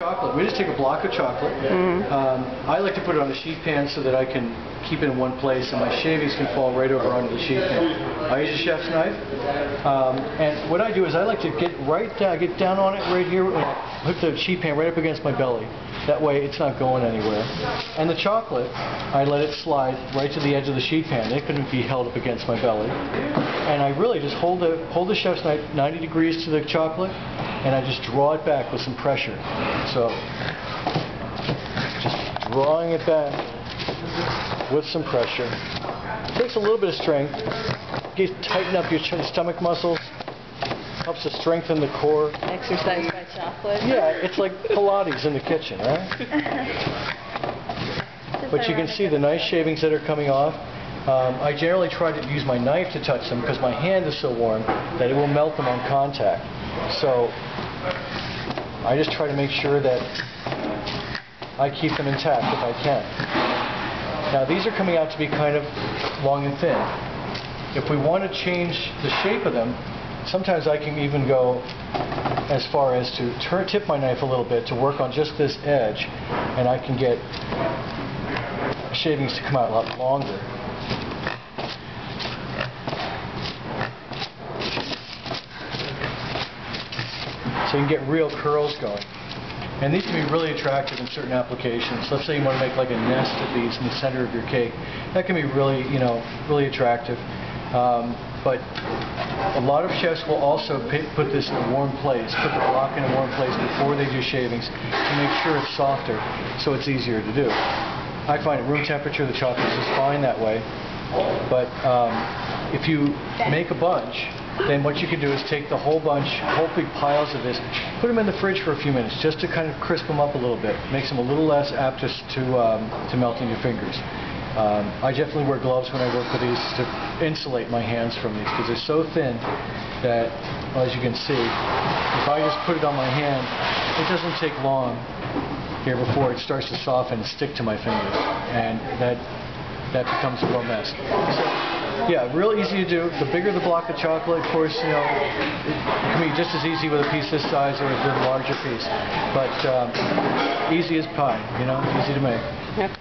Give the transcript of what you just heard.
Chocolate. We just take a block of chocolate. I like to put it on a sheet pan so that I can keep it in one place and my shavings can fall right over onto the sheet pan. I use a chef's knife, and what I do is I like to get down on it right here and put the sheet pan right up against my belly. That way it's not going anywhere. And the chocolate, I let it slide right to the edge of the sheet pan. It couldn't be held up against my belly. And I really just hold the chef's knife 90 degrees to the chocolate, and I just draw it back with some pressure. So, just drawing it back with some pressure. It takes a little bit of strength. Tighten up your stomach muscles. Helps to strengthen the core. Exercise by chocolate. Yeah, it's like Pilates in the kitchen, right? But you can see the nice shavings that are coming off. I generally try to use my knife to touch them because my hand is so warm that it will melt them on contact. So I just try to make sure that I keep them intact if I can. Now these are coming out to be kind of long and thin. If we want to change the shape of them, sometimes I can even go as far as to tip my knife a little bit to work on just this edge, and I can get shavings to come out a lot longer. So you can get real curls going. And these can be really attractive in certain applications. Let's say you want to make like a nest of these in the center of your cake. That can be really, really attractive. But a lot of chefs will also put this in a warm place, put the block in a warm place before they do shavings to make sure it's softer so it's easier to do. I find at room temperature the chocolate is fine that way. But if you make a bunch, then what you can do is take the whole bunch, whole big piles of this, put them in the fridge for a few minutes just to kind of crisp them up a little bit. Makes them a little less apt to melt in your fingers. I definitely wear gloves when I work with these to insulate my hands from these because they're so thin that, well, as you can see, if I just put it on my hand, it doesn't take long here before it starts to soften and stick to my fingers, and that becomes a real mess. So, yeah, real easy to do. The bigger the block of chocolate, of course, it can be just as easy with a piece this size or a larger piece. But easy as pie, easy to make.